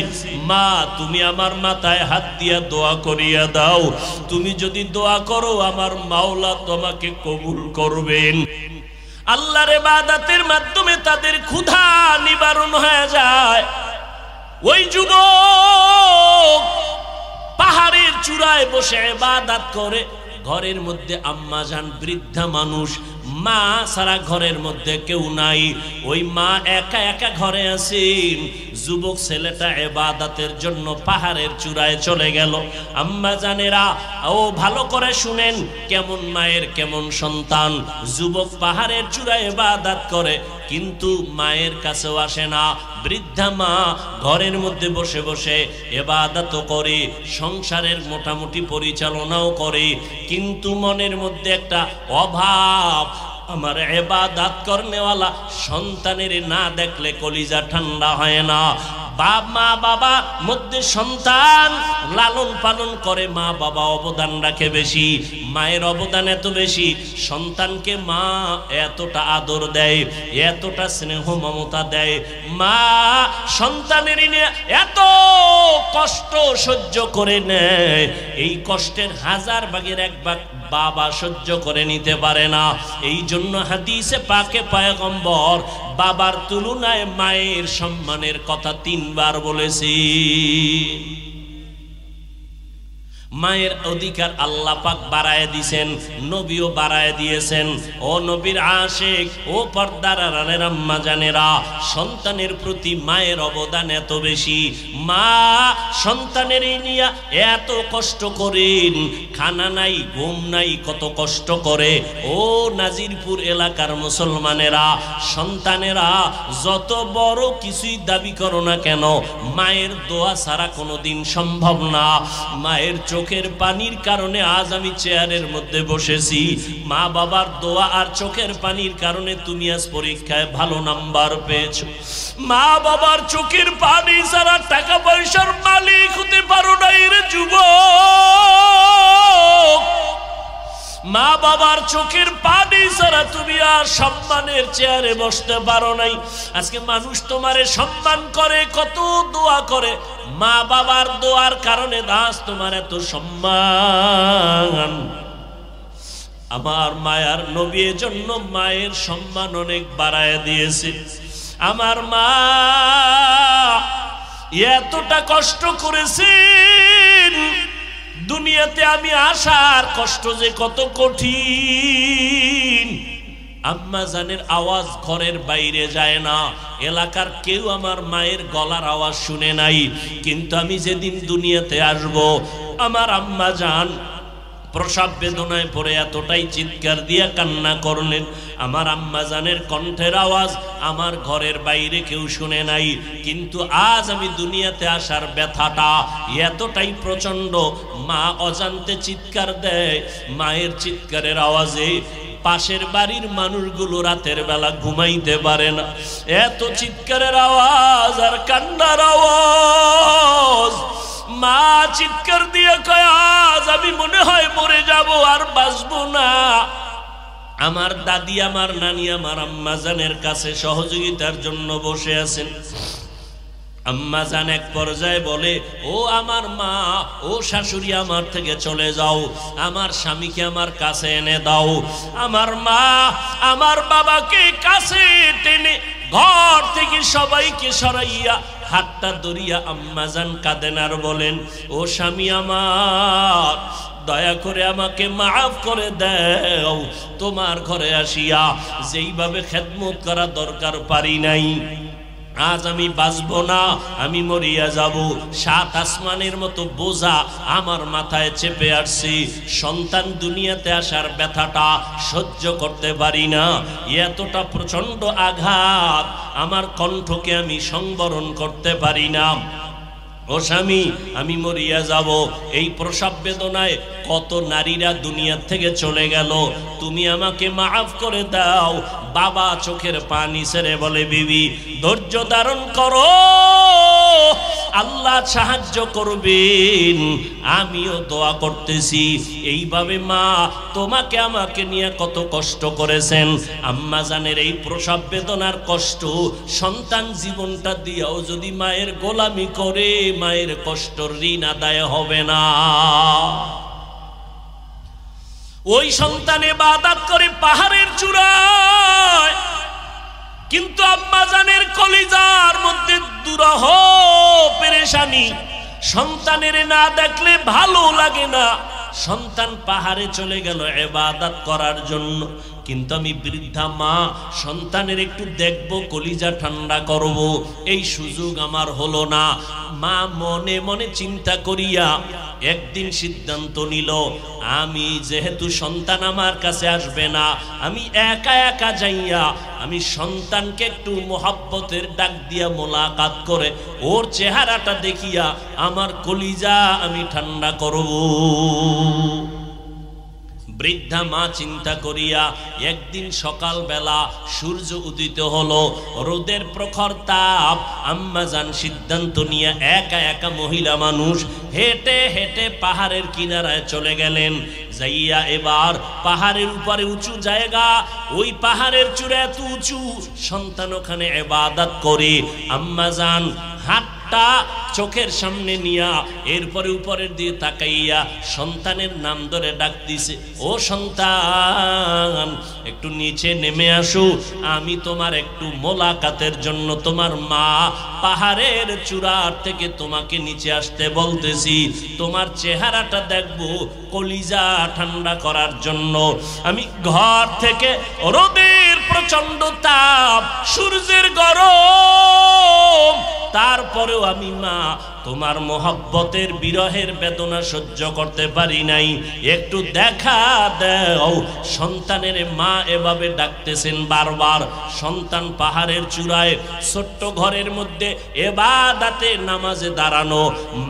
মা তুমি আমার মাথায় হাত দিয়া দোয়া করিয়া দাও, তুমি যদি দোয়া করো আমার মাওলা তোমাকে কবুল করবেন। আল্লাহর ইবাদতের মাধ্যমে তাদের ক্ষুধা নিবারণ হয়ে যায়। ওই যুবক পাহাড়ের চূড়ায় বসে ইবাদত করে, ঘরের মধ্যে আম্মা জান বৃদ্ধা মানুষ, মা সারা ঘরের মধ্যে কেউ নাই, ওই মা একা একা ঘরে আছেন। যুবক ছেলেটা ইবাদতের জন্য পাহাড়ের চূড়ায় চলে গেল। আম্মা জানেরা ও ভালো করে শুনেন, কেমন মায়ের কেমন সন্তান। যুবক পাহাড়ের চূড়ায় ইবাদত করে কিন্তু মায়ের কাছেও আসে না। বৃদ্ধা মা ঘরের মধ্যে বসে বসে ইবাদত করে, সংসারের মোটামুটি পরিচালনাও করে, কিন্তু মনের মধ্যে একটা অভাব। আমার ইবাদত করনেওয়ালা সন্তানের না দেখলে কলিজা ঠান্ডা হয় না। মা বাবা মধ্যে সন্তান লালন পালন করে, মা বাবা অবদান রাখে বেশি, মায়ের অবদান এত বেশি। সন্তানকে মা এতটা আদর দেয়, এতটা স্নেহ মমতা দেয়। মা সন্তানের নিয়ে এত কষ্ট সহ্য করে নেয়, এই কষ্টের 1000 ভাগের 1 ভাগ বাবা সহ্য করে নিতে পারে না। এই জন্য হাদিসে পাকে পয়গম্বর বাবার তুলনায় মায়ের সম্মানের কথা 3 বার বলেছি। মায়ের অধিকার আল্লাহ পাক বাড়ায় দিয়েছেন, নবীও বাড়ায় দিয়েছেন। ও নবীর আশিক, ও পর্দার আড়ালের আম্মা জানেরা, সন্তানের প্রতি মায়ের অবদান এত বেশি। মা সন্তানের নিয়ে এত কষ্ট করেন, খানা নাই ঘুম নাই, কত কষ্ট করে। ও নাজিরপুর এলাকার মুসলমানেরা, সন্তানেরা যত বড় কিছুই দাবি করো না কেন, মায়ের দোয়া ছাড়া কোনোদিন সম্ভব না। মায়ের চোখের পানির কারণে আজ আমি চেয়ারের মধ্যে বসেছি। মা বাবার দোয়া আর চোখের পানির কারণে তুমি আজ পরীক্ষায় ভালো নাম্বার পেয়েছো। মা বাবার চোখের পানি ছাড়া টাকা পয়সার মালিক হতে পারো না রে যুবক। মা বাবার চোখের পানি ছাড়া তুমি আর সম্মানের চেয়ারে বসতে পারো নাই। আজকে মানুষ তোমারে সম্মান করে, কত দোয়া করে, মা বাবার দোয়ার কারণে দাস তোমার এত সম্মান। আমার মায়ার নবীর জন্য মায়ের সম্মান অনেক বাড়ায় দিয়েছে। আমার মা এতটা কষ্ট করেছেন, দুনিয়াতে আমি আসার কষ্ট যে কত কঠিন। আম্মা জানের আওয়াজ ঘরের বাইরে যায় না, এলাকার কেউ আমার মায়ের গলার আওয়াজ শুনে নাই। কিন্তু আমি যেদিন দুনিয়াতে আসব, আমার আম্মা জান প্রসব বেদনায় পড়ে এতটাই চিৎকার দিয়া কান্না করলেন, আমার আম্মা জানের কণ্ঠের আওয়াজ আমার ঘরের বাইরে কেউ শুনে নাই। কিন্তু আজ আমি দুনিয়াতে আসার ব্যথাটা এতটাই প্রচন্ড, মা অজান্তে চিৎকার দেয়। মায়ের চিৎকারের আওয়াজে পাশের বাড়ির মানুষগুলো রাতের বেলা ঘুমাইতে পারে না। এত চিৎকারের আওয়াজ আর কান্নার আওয়াজ। মা চিৎকার দিয়ে কয়, আজ আমি মনে হয় মরে যাব, আর বাঁচবো না। আমার দাদি, আমার নানি, আমার আম্মা জানের কাছে সহযোগিতার জন্য বসে আছেন। আম্মা জান এক পর্যায়ে বলে, ও আমার মা, ও শাশুড়ি, আমার থেকে চলে যাও, আমার স্বামীকে আমার কাছে এনে দাও। আমার মা আমার বাবাকে কাছে টেনে ঘর থেকে সবাইকে সরাইয়া হাতটা ধরিয়া আম্মা জান কাঁদেন আর বলেন, ও স্বামী আমার, দয়া করে আমাকে মাফ করে দাও। তোমার ঘরে আসিয়া যেইভাবে খেদমত করা দরকার পারি নাই, আজ আমি বাঁচবো না, আমি মরিয়া যাব। 7 আসমানের মতো বোঝা আমার মাথায় চেপে আসছি। সন্তান দুনিয়াতে আসার ব্যথাটা সহ্য করতে পারি না। এতটা প্রচন্ড আঘাত, আমার কণ্ঠকে আমি সংবরণ করতে পারি না। ও স্বামী, আমি মরিয়া যাব। এই প্রসব বেদনায় কত নারীরা দুনিয়া থেকে চলে গেল, তুমি আমাকে মাফ করে দাও। বাবা চোখের পানি ছেড়ে বলে, বিবি ধৈর্য ধারণ করো, আল্লাহ সাহায্য করবেন। আমিও দোয়া করতেছি। এইভাবে মা তোমাকে আমাকে নিয়ে কত কষ্ট করেছেন। আম্মা জানের এই প্রসব বেদনার কষ্ট, সন্তান জীবনটা দিয়েও যদি মায়ের গোলামি করে, মায়ের কষ্ট ঋণ আদায় হবে না। ওই সন্তান ইবাদত করে পাহাড়ের চূড়ায়, কিন্তু আম্মা জানের কলিজার মধ্যে দুরহ পেরেশানি। সন্তানের না দেখলে ভালো লাগে না। সন্তান পাহাড়ে চলে গেল ইবাদত করার জন্য, কিন্তু আমি বৃদ্ধা মা সন্তানের একটু দেখবো, কলিজা ঠান্ডা করব, এই সুযোগ আমার হলো না। মা মনে মনে চিন্তা করিয়া একদিন সিদ্ধান্ত নিল, আমি যেহেতু সন্তান আমার কাছে আসবে না, আমি একা একা যাইয়া আমি সন্তানকে একটু মোহাব্বতের ডাক দিয়া মোলাকাত করে ওর চেহারাটা দেখিয়া আমার কলিজা আমি ঠান্ডা করব। বৃদ্ধা মা চিন্তা করিয়া একদিন সকাল বেলা সূর্য উদিত হলো, রোদের প্রখর তাপ। আম্মা জান সিদ্ধান্ত নিয়ে একা একা মহিলা মানুষ হেঁটে হেঁটে পাহাড়ের কিনারায় চলে গেলেন। যাইয়া এবার পাহাড়ের উপরে উঁচু জায়গা, ওই পাহাড়ের চূড়া এত উঁচু, সন্তান ওখানে ইবাদত করে। আম্মা জান হাতটা চোখের সামনে নিয়া এরপরে উপরের দিয়ে তাকাইয়া সন্তানের নাম ধরে ডাক দিছে, ও সন্তান একটু নিচে নেমে আসো, আমি তোমার একটু মোলাকাতের জন্য তোমার মা পাহাড়ের চূড়ার থেকে তোমাকে নিচে আসতে বলতেছি। তোমার চেহারাটা দেখবো, কলিজা ঠান্ডা করার জন্য। আমি ঘর থেকে রোদের প্রচন্ড তাপ, সূর্যের গরম, তারপরেও আমি মা তোমার মোহাব্বতের বিরহের বেদনা সহ্য করতে পারি নাই, একটু দেখা দাও। সন্তানের মা এভাবে ডাকতেছেন বারবার। সন্তান পাহাড়ের চূড়ায় ছোট্ট ঘরের মধ্যে ইবাদতে নামাজে দাঁড়ানো,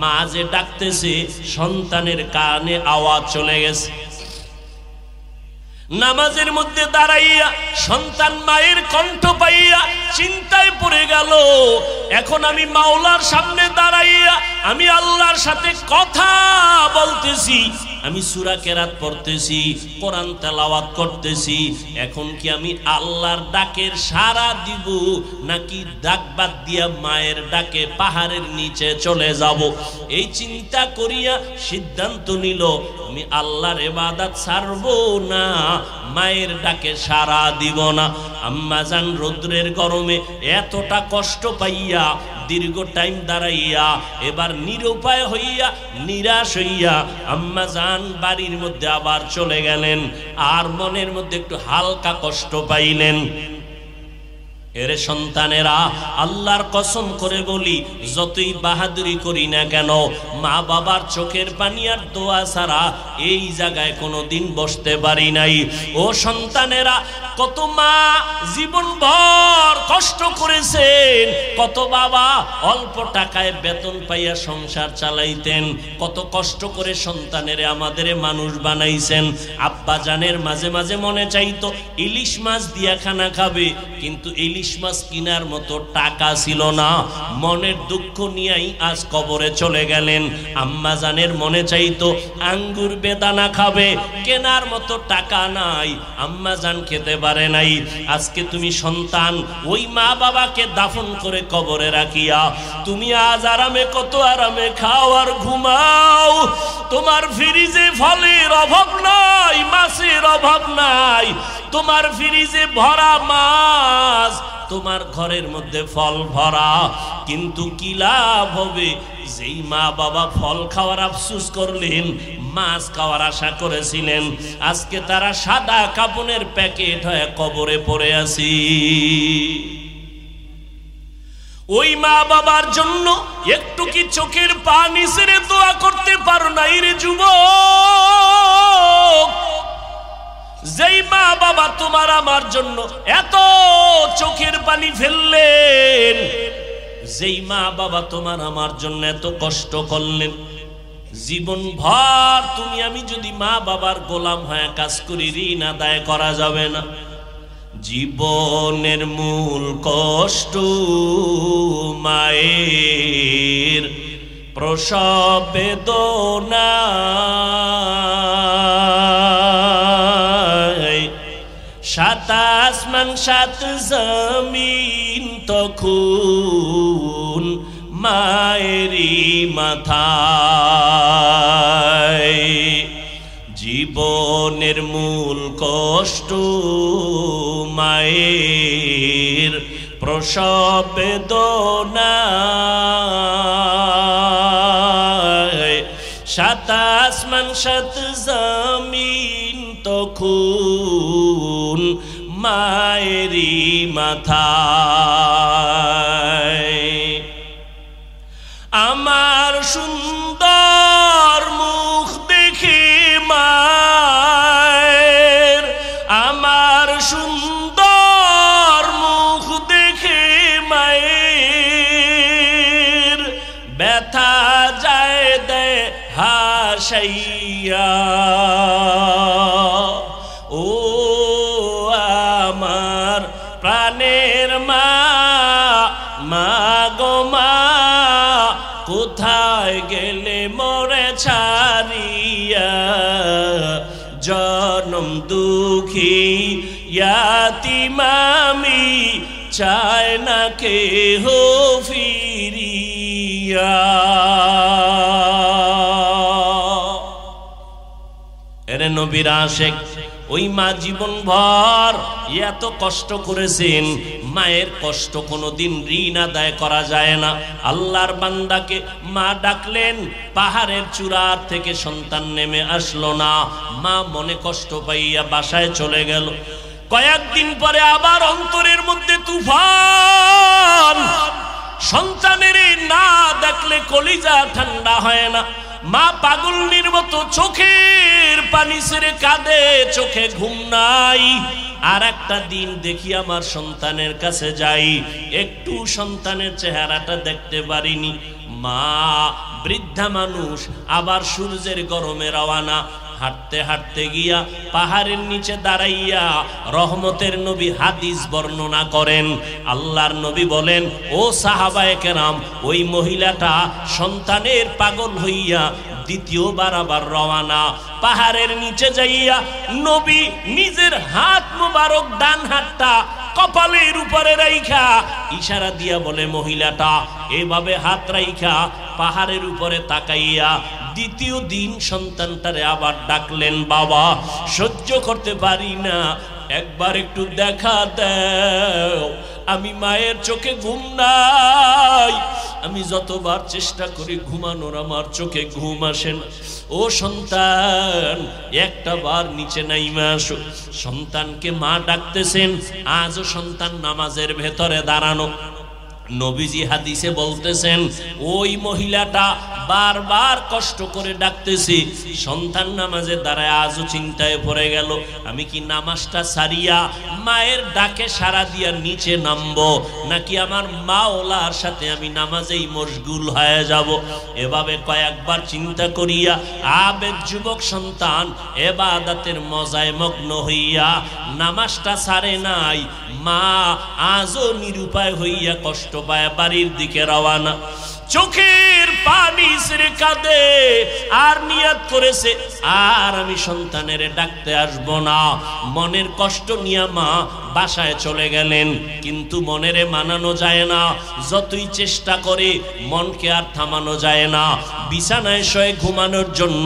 মা যে ডাকতেছে সন্তানের কানে আওয়াজ চলে গেছে। নামাজের মধ্যে দাঁড়াইয়া সন্তান মায়ের কণ্ঠ পাইয়া চিন্তায় পড়ে গেল, এখন আমি মাওলার সামনে দাঁড়াইয়া আমি আল্লাহর সাথে কথা বলতেছি, আমি সূরা কেরাত পড়তেছি, কোরআন তেলাওয়াত করতেছি, এখন কি আমি আল্লাহর ডাকের সাড়া দিব নাকি ডাক বাদ দিয়া মায়ের ডাকে পাহাড়ের নিচে চলে যাব? এই চিন্তা করিয়া সিদ্ধান্ত নিল আমি আল্লাহর ইবাদত ছাড়ব না, মায়ের ডাকে সাড়া দিব না। আম্মা জান রৌদ্রের গরমে এতটা কষ্ট পাইয়া দীর্ঘ টাইম দাঁড়াইয়া এবার নিরুপায় হইয়া নিরাশ হইয়া আম্মা জান বাড়ির মধ্যে আবার চলে গেলেন, আর মনের মধ্যে একটু হালকা কষ্ট পাইলেন। এর সন্তানেরা, আল্লাহর কসম করে বলি, যতই বাহাদুরি করি না কেন, মা বাবার চোখের পানি আর দোয়া ছাড়া এই জায়গায় কোনোদিন বসতে পারি নাই। ও সন্তানেরা, কত মা জীবনভর কষ্ট করেছেন, কত বাবা অল্প টাকায় বেতন পাইয়া সংসার চালাইতেন, কত কষ্ট করে সন্তানের আমাদের মানুষ বানাইছেন। আব্বা জানের মাঝে মাঝে মনে চাইতো ইলিশ মাছ দিয়া খানা খাবে, কিন্তু ইলিশ মাছ কিনার মতো টাকা ছিল না। মনের দুঃখ নিয়েই আজ কবরে চলে গেলেন। আম্মা জানের মনে চাইতো আঙ্গুর বেদানা খাবে, কেনার মতো টাকা নাই, আম্মা জান খেতে পারে নাই। আজকে তুমি সন্তান ওই মা বাবাকে দাফন করে কবরে রাখিয়া তুমি আজ আরামে, কত আরামে খাও আর ঘুমাও। তোমার ফ্রিজে ফলের অভাব নাই, মাছের অভাব নাই, তোমার ফ্রিজে ভরা মাছ, তোমার ঘরের মধ্যে ফল ভরা, কিন্তু কি লাভ হবে? যেই মা বাবা ফল খাওয়ার আফসোস করলেন, মাছ খাওয়ার আশা করেছিলেন, আজকে তারা সাদা কাপনের প্যাকেট হয়ে কবরে পড়ে আছি। ওই মা বাবার জন্য একটু কি চোখের পানি ছেড়ে দোয়া করতে পারো নাই রে যুবক? যেই মা বাবা তোমার আমার জন্য এত চোখের পানি ফেললেন, যেই মা বাবা তোমার আমার জন্য এত কষ্ট করলেন, জীবন ভর তুমি আমি যদি মা বাবার গোলাম হয়ে কাজ করি, ঋণ আদায় করা যাবে না। জীবনের মূল কষ্ট মায়ের প্রসব বেদনা, সাত আসমান সাত জমিন তখন মায়েরই মাথায়। জীবনের মূল কষ্ট মায়ের প্রসব বেদনা, সাত আসমান সাত জমিন তখন মায়েরই মাথায়। আমার সুন্দর মুখ দেখে মায়ের, আমার সুন্দর মুখ দেখে মায়ের ব্যথা যায় দেয় হাসাইয়া। ও আমার প্রাণের মা, মা গো মা, কোথায় গেলে মোরে ছাড়িয়া? জনম দুঃখী ইয়াতীম আমি, চায় না কেহ ফিরিয়া। এরে নবীর আশিক, ওই মা জীবন ভর এত কষ্ট করেছেন, মায়ের কষ্ট কোনোদিন ঋণ আদায় করা যায় না। আল্লাহর বান্দাকে মা ডাকলেন, পাহাড়ের চূড়ার থেকে সন্তান নেমে আসলো না। মা মনে কষ্ট পাইয়া বাসায় চলে গেল। কয়েকদিন পরে আবার অন্তরের মধ্যে তুফান। সন্তানের না দেখলে কলিজা ঠান্ডা হয় না। মা পাগলনির মতো চোখের পানি ছেড়ে কাঁদে, চোখে ঘুম নাই। আর একটা দিন দেখি আমার সন্তানের কাছে যাই, একটু সন্তানের চেহারাটা দেখতে পারিনি। মা বৃদ্ধা মানুষ, আবার সূর্যের গরমে রওয়ানা। হাঁটতে হাঁটতে গিয়া পাহাড়ের নিচে দাঁড়াইয়া রহমতের নবী হাদিস বর্ণনা করেন। আল্লাহর নবী বলেন, ও সাহাবায়ে কেরাম, ওই মহিলাটা সন্তানের পাগল হইয়া দ্বিতীয়বার আবার রওয়ানা। পাহাড়ের নিচে যাইয়া নবী নিজের হাত মোবারক ডান হাতটা কপালের উপরে রাইখা ইশারা দিয়া বলে, মহিলাটা এভাবে হাত রাইখা পাহাড়ের উপরে তাকাইয়া দ্বিতীয় দিন সন্তানটারে আবার ডাকলেন, বাবা সহ্য করতে পারি না, একবার একটু দেখা দাও। আমি মায়ের চোখে ঘুম নাই, আমি যতবার চেষ্টা করি ঘুমানোর আমার চোখে ঘুম আসে না। ও সন্তান, একটা বার নিচে নাইমা আসো। সন্তানকে মা ডাকতেছেন, আজও সন্তান নামাজের ভেতরে দাঁড়ানো। নবীজি হাদিসে বলতেছেন, ওই মহিলাটা বারবার কষ্ট করে ডাকতেছি, সন্তান নামাজে দাঁড়ায় আজও চিন্তায় পড়ে গেল, আমি কি নামাজটা সারিয়া মায়ের ডাকে সাড়া দিয়া নিচে নামবো, নাকি আমার মাওলার সাথে আমি নামাজেই মশগুল হয়ে যাব। এভাবে কয়েকবার চিন্তা করিয়া আবেগ যুবক সন্তান ইবাদতের মজায় মগ্ন হইয়া নামাজটা সারে নাই। মা আজও নিরুপায় হইয়া কষ্ট পায় বাড়ির দিকে রওয়ানা। চোখের পানি ছেড়ে কাঁদে, আর নিয়ত করেছে আর আমি সন্তানের ডাকতে আসবো না। মনের কষ্ট নিয়ে মা বাসায় চলে গেলেন, কিন্তু মনেরে মানানো যায় না, যতই চেষ্টা করে মনকে আর থামানো যায় না। বিছানায় শুয়ে ঘুমানোর জন্য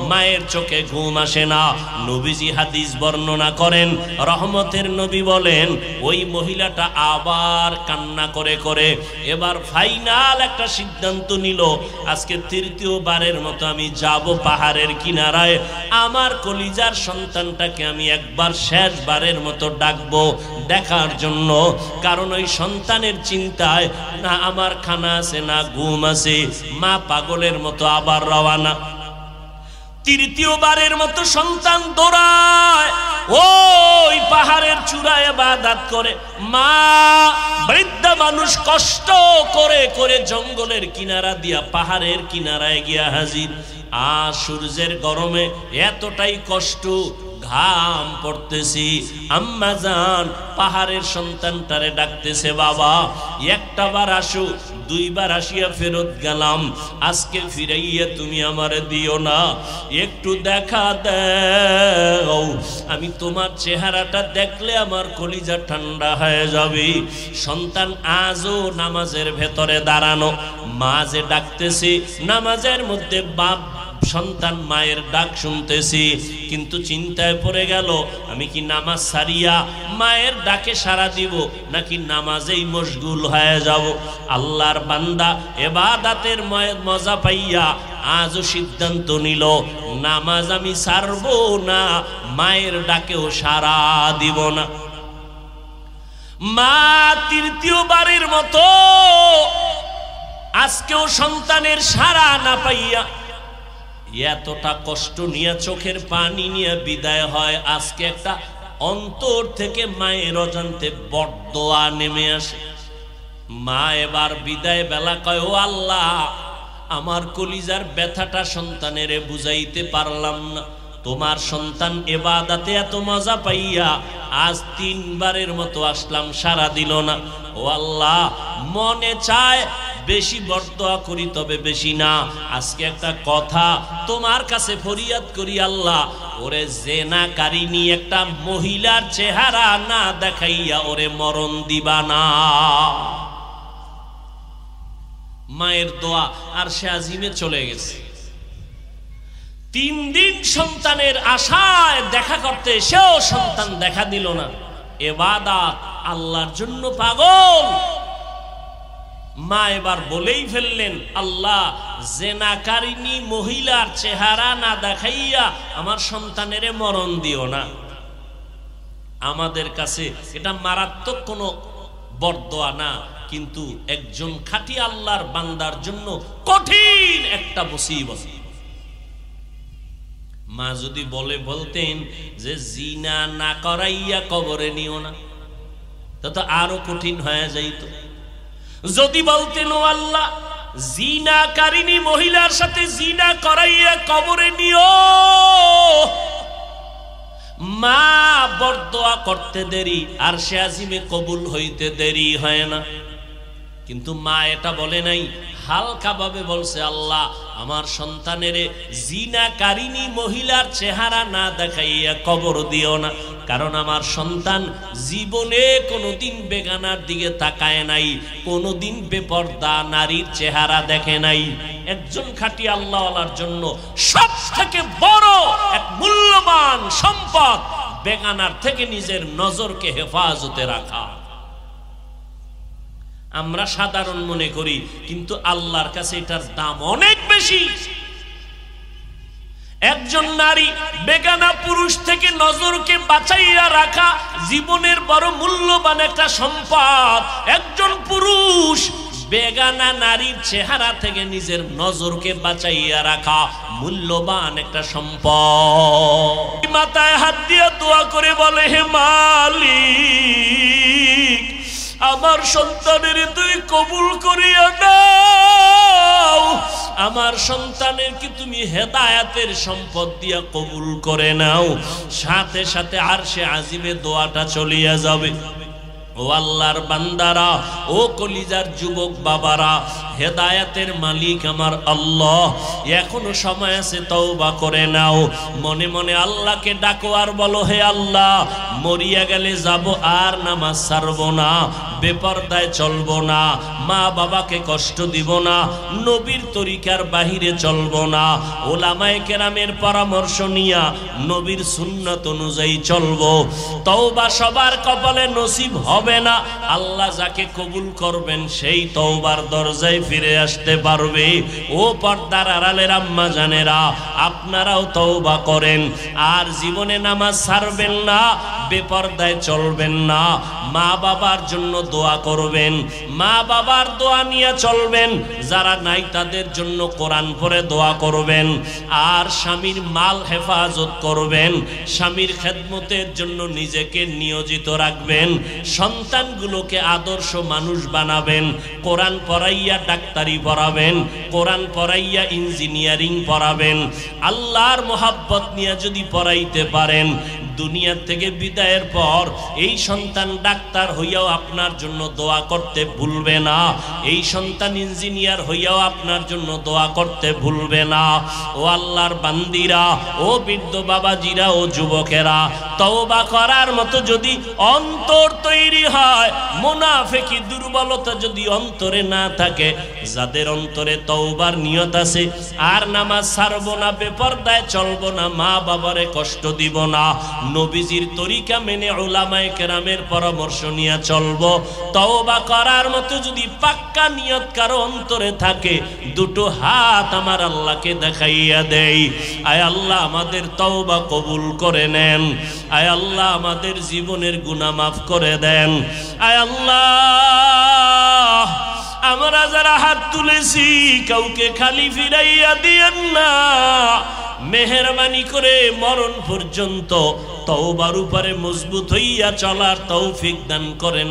মায়ের চোখে ঘুম আসে না। নবীজি হাদিস বর্ণনা করেন, রহমতের নবী বলেন, ওই মহিলাটা আবার কান্না করে করে এবার ফাইনাল একটা সিদ্ধান্ত নিল, আজকে তৃতীয়বারের মতো আমি যাব পাহাড়ের কিনারায়, আমার কলিজার সন্তানটাকে আমি একবার শেষবারের মতো ডাকবো দেখার জন্য। কারণ ওই সন্তানের চিন্তায় না আমার খানা আছে না ঘুম আছে। মা পাগলের মতো আবার রওয়ানা। তৃতীয়বারের মতো সন্তান দৌড়ায় ওই পাহাড়ের চূড়ায় ইবাদত করে। মা বৃদ্ধা মানুষ কষ্ট করে করে জঙ্গলের কিনারা দিয়া পাহাড়ের কিনারায় গিয়া হাজির। আর সূর্যের গরমে এতটাই কষ্ট, ঘাম পড়তেছি। আম্মা জান পাহাড়ের সন্তানটারে ডাকতেছে, বাবা একটা বার আসো, দুইবার আসিয়া ফেরত গেলাম, আজকে ফিরাইয়া তুমি আমারে দিও না, একটু দেখা দাও, আমি তোমার চেহারাটা দেখলে আমার কলিজা ঠান্ডা হয়ে যাবে। সন্তান আজও নামাজের ভেতরে দাঁড়ানো, মা যে ডাকতেছে নামাজের মধ্যে, বাপ সন্তান মায়ের ডাক শুনতেছি, কিন্তু চিন্তায় পড়ে গেল আমি কি নামাজ সারিয়া মায়ের ডাকে সাড়া দিব নাকি নামাজেই মশগুল হয়ে যাব। আল্লাহর বান্দা ইবাদতের মজা পাইয়া আজও সিদ্ধান্ত নিল নামাজ আমি ছাড়বো না, মায়ের ডাকেও সাড়া দিব না। মা তৃতীয়বারের মতো আজকেও সন্তানের সাড়া না পাইয়া এতটা কষ্ট নিয়ে চোখের পানি নিয়ে বিদায় হয়। আজকে একটা অন্তর থেকে মায়ের অজান্তে বড়দোয়া নেমে আসে। মা এবার বিদায় বেলা কয়, ও আল্লাহ আমার কলিজার ব্যথাটা সন্তানের বুঝাইতে পারলাম না, তোমার সন্তান ইবাদতে এত মজা পাইয়া আজ তিনবারের মতো আসলাম, সারা দিল না। ও আল্লাহ মনে চায় বেশি বরদোয়া করি, তবে বেশি না। আজকে একটা কথা তোমার কাছে ফরিয়াদ করি, আল্লাহ ওরে জেনাকারিনী একটা মহিলার চেহারা না দেখাইয়া ওরে মরণ দিবা না। মায়ের দোয়া আর সে আজিমে চলে গেছে। 3 দিন সন্তানের আশায় দেখা করতে, সেও সন্তান দেখা দিল না। ইবাদত আল্লাহর জন্য পাগল। মা এবার বলেই ফেললেন, আল্লাহ জেনাকারিনী মহিলার চেহারা না দেখাইয়া আমার সন্তানের মরণ দিও না। আমাদের কাছে এটা মারাত্মক কোনো বরদোয়া না, কিন্তু একজন খাঁটি আল্লাহর বান্দার জন্য কঠিন একটা মুসিবত। মা যদি বলতেন যে জিনা না করাইয়া কবরে নিও না, তা তো আরো কঠিন হয়ে যাইত। যদি বলতেন ও আল্লাহ জিনাকারিনী মহিলার সাথে জিনা করাইয়া কবরে নিও, মা বরদোয়া করতে দেরি আর সে আজিমে কবুল হইতে দেরি হয় না। কিন্তু মা এটা বলে নাই, হালকা ভাবে বলছে, আল্লাহ আমার সন্তানের জিনাকারিনী মহিলার চেহারা না দেখাইয়া কবর দিও না, কারণ আমার সন্তান জীবনে কোনোদিন বেগানার দিকে তাকায় নাই, কোনোদিন বেপর্দা নারীর চেহারা দেখে নাই। একজন খাঁটি আল্লাহওয়ালার জন্য সব থেকে বড় এক মূল্যবান সম্পদ বেগানার থেকে নিজের নজরকে হেফাজতে রাখা। আমরা সাধারণ মনে করি, কিন্তু আল্লাহর কাছে এটার দাম অনেক বেশি। একজন নারী বেগানা পুরুষ থেকে নজরকে বাঁচাইয়া রাখা জীবনের বড় মূল্যবান একটা সম্পদ। একজন পুরুষ বেগানা নারীর চেহারা থেকে নিজের নজরকে বাঁচাইয়া রাখা মূল্যবান একটা সম্পদ। মাথায় হাত দিয়ে দোয়া করে বলে, হে মালিক আমার সন্তানের তুই কবুল করিয়া দাও, আমার সন্তানের কি তুমি হেদায়েতের সম্পদ দিয়া কবুল করে নাও। সাথে সাথে আরশে আজিমে দোয়াটা চলিয়া যাবে। ও আল্লাহর বান্দারা, ও কলিজার যুবক বাবারা, হেদায়েতের মালিক আমার আল্লাহ, এখনো সময় আছে, তওবা করে নাও। মনে মনে আল্লাহকে ডাকো আর বলো, হে আল্লাহ, মরিয়া গেলে যাব আর নামাজ ছাড়বো না, বেপরদায় চলবো না, মা বাবাকে কষ্ট দিব না, নবীর তরিকার বাহিরে চলবো না, ওলামায়ে কেরামের পরামর্শ নিয়া নবীর সুন্নাত অনুযায়ী চলবো। তওবা সবার কপালে নসিব হবে না, আল্লাহ যাকে কবুল করবেন সেই তওবার দরজায় ফিরে আসতে পারবে। ও পর্দার আড়ালের আম্মা জানেরা, আপনারাও তওবা করেন, আর জীবনে নামাজ ছাড়বেন না, বেপরদায় চলবেন না, মা বাবার জন্য দোয়া করবেন, মা বাবার দোয়া নিয়ে চলবেন, যারা নাই তাদের জন্য কোরআন পড়ে দোয়া করবেন, আর স্বামীর মাল হেফাজত করবেন, স্বামীর খেদমতের জন্য নিজেকে নিয়োজিত রাখবেন, সন্তানগুলোকে আদর্শ মানুষ বানাবেন, কোরআন পড়াইয়া ডাক্তারি পড়াবেন, কোরআন পড়াইয়া ইঞ্জিনিয়ারিং পড়াবেন। আল্লাহর মোহাব্বত নিয়ে যদি পড়াইতে পারেন, দুনিয়া থেকে বিদায়ের পর এই সন্তান ডাক্তার হইয়াও আপনার জন্য দোয়া করতে ভুলবে না, এই সন্তান ইঞ্জিনিয়ার হইয়াও আপনার জন্য দোয়া করতে ভুলবে না। ও আল্লাহর বান্দিরা, ও বৃদ্ধ বাবাজিরা, ও যুবকেরা, তওবা করার মতো যদি অন্তর তৈরি হয়, মুনাফিকি দুর্বলতা যদি অন্তরে না থাকে, যাদের অন্তরে তওবার নিয়ত আছে, আর নামাজ ছাড়বো না, বেপরদায় চলবো না, মা বাবারে কষ্ট দিব না, নবীজির তরিকা মেনে উলামায়ে কেরামের পরামর্শ নিয়ে চলবো, তওবা করার মতো যদি পাক্কা নিয়ত কারো অন্তরে থাকে, দুটো হাত আমার আল্লাহকে দেখাইয়া দেই। আয় আল্লাহ, আমাদের তওবা কবুল করে নেন। আয় আল্লাহ, আমাদের জীবনের গুনাহ মাফ করে দেন। আয় আল্লাহ, আমরা যারা হাত তুলেছি কাউকে খালি ফিরাইয়া দিয়েন না, মেহেরবানি করে মরণ পর্যন্ত তওবার উপরে মজবুত হইয়া চলার তৌফিক দান করেন।